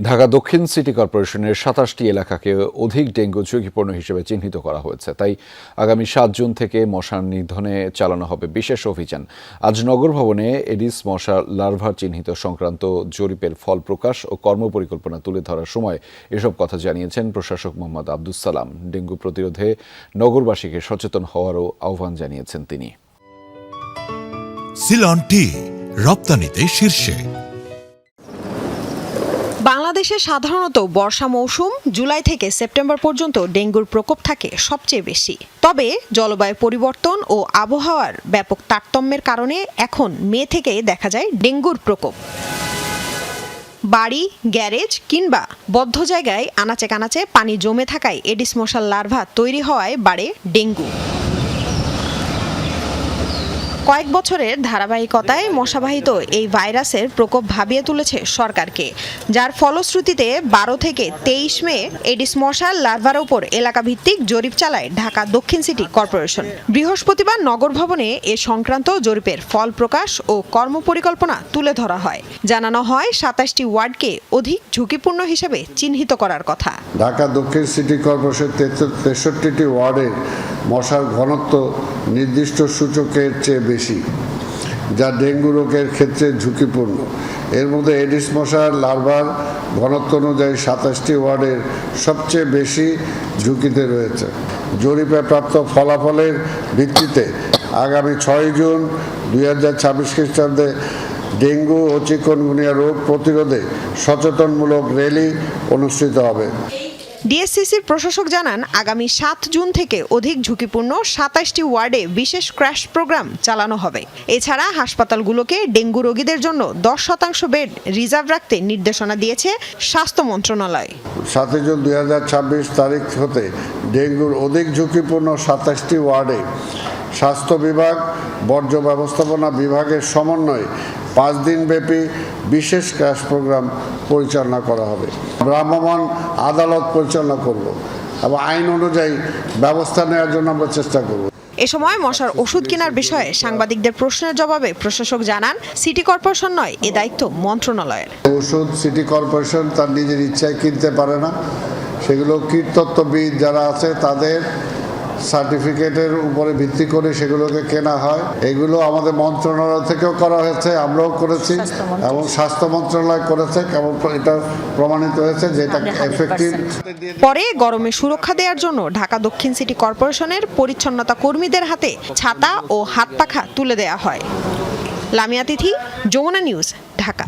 ঢাকা দক্ষিণ সিটি কর্পোরেশনের ২৭টি এলাকাকে অধিক ডেঙ্গু ঝুঁকিপূর্ণ হিসেবে চিহ্নিত করা হয়েছে। তাই আগামী ৭ জুন থেকে মশা নিধনে চালানো হবে বিশেষ অভিযান। আজ নগর ভবনে এডিস মশা লার্ভার চিহ্নিত সংক্রান্ত জরিপের ফল প্রকাশ ও কর্মপরিকল্পনা তুলে ধরার সময় এসব কথা জানিয়েছেন প্রশাসক মোহাম্মদ আব্দুস সালাম। ডেঙ্গু প্রতিরোধে নগরবাসীকে সচেতন হওয়ারও আহ্বান জানিয়েছেন তিনি। সিলন টি রপ্তানিতে শীর্ষে। বাংলাদেশে সাধারণত বর্ষা মৌসুম জুলাই থেকে সেপ্টেম্বর পর্যন্ত ডেঙ্গুর প্রকোপ থাকে সবচেয়ে বেশি। তবে জলবায়ু পরিবর্তন ও আবহাওয়ার ব্যাপক তারতম্যের কারণে এখন মে থেকে দেখা যায় ডেঙ্গুর প্রকোপ। বাড়ি, গ্যারেজ কিংবা বদ্ধ জায়গায় আনাচে কানাচে পানি জমে থাকায় এডিস মশার লার্ভা তৈরি হওয়ায় বাড়ে ডেঙ্গু। কয়েক বছরের ধারাবাহিকতায় মশাবাহিত এই ভাইরাসের প্রকোপ ভাবিয়ে তুলেছে সরকারকে, যার ফলশ্রুতিতে ১২ থেকে ২৩ মে এডিস মশার লার্ভার ওপর এলাকাভিত্তিক জরিপ চালায় ঢাকা দক্ষিণ সিটি কর্পোরেশন। বৃহস্পতিবার নগর ভবনে এ সংক্রান্ত জরিপের ফল প্রকাশ ও কর্মপরিকল্পনা তুলে ধরা হয়। জানানো হয় ২৭টি ওয়ার্ডকে অধিক ঝুঁকিপূর্ণ হিসেবে চিহ্নিত করার কথা। ঢাকা দক্ষিণ সিটি কর্পোরেশন ৬৩টি ওয়ার্ডে মশার ঘনত্ব নির্দিষ্ট সূচকের চেয়ে বেশি, যা ডেঙ্গু রোগের ক্ষেত্রে ঝুঁকিপূর্ণ। এর মধ্যে এডিস মশার লার্ভার ঘনত্ব অনুযায়ী ২৭টি ওয়ার্ডের সবচেয়ে বেশি ঝুঁকিতে রয়েছে। জরিপে প্রাপ্ত ফলাফলের ভিত্তিতে আগামী ৬ জুন ২০২৬ খ্রিস্টাব্দে ডেঙ্গু ও চিকুনগুনিয়া রোগ প্রতিরোধে সচেতনমূলক র্যালি অনুষ্ঠিত হবে। ডিএসসিসির প্রশাসক জানান, আগামী ৭ জুন থেকে অধিক ঝুঁকিপূর্ণ ২৭টি ওয়ার্ডে বিশেষ ক্র্যাশ প্রোগ্রাম চালানো হবে। এছাড়া হাসপাতালগুলোকে ডেঙ্গু রোগীদের জন্য ১০% বেড রিজার্ভ রাখতে নির্দেশনা দিয়েছে স্বাস্থ্য মন্ত্রণালয়। ৭ জুন ২০২৬ তারিখ হতে ডেঙ্গুর অধিক ঝুঁকিপূর্ণ ২৭টি ওয়ার্ডে স্বাস্থ্য বিভাগ, বর্জ্য ব্যবস্থাপনা বিভাগের সমন্বয়ে ৫ দিনব্যাপী বিশেষ ক্র্যাশ প্রোগ্রাম পরিচালনা করা হবে। ভ্রাম্যমাণ আদালত পরিচালনা করব এবং আইন অনুযায়ী ব্যবস্থা নেওয়ার জন্য আমরা চেষ্টা করব। এ সময় মশার ওষুধ কেনার বিষয়ে সাংবাদিকদের প্রশ্নের জবাবে প্রশাসক জানান, সিটি কর্পোরেশন নয়, এ দায়িত্ব মন্ত্রণালয়ের। ওষুধ সিটি কর্পোরেশন তার নিজের ইচ্ছায় কিনতে পারে না, সেগুলো কীটতত্ত্ববিদ যারা আছে তাদের সার্টিফিকেটের উপরে ভিত্তি করে সেগুলোকে কেনা হয়। এগুলো আমাদের মন্ত্রণালয় থেকেও করা হয়েছে, আমরাও করেছি এবং স্বাস্থ্য মন্ত্রণালয় করেছে এবং এটা প্রমাণিত হয়েছে যে এটা এফেক্টিভ। পরে গরমে সুরক্ষা দেওয়ার জন্য ঢাকা দক্ষিণ সিটি কর্পোরেশনের পরিচ্ছন্নতা কর্মীদের হাতে ছাতা ও হাত পাখা তুলে দেওয়া হয়। লামিয়া তিথি, যমুনা নিউজ, ঢাকা।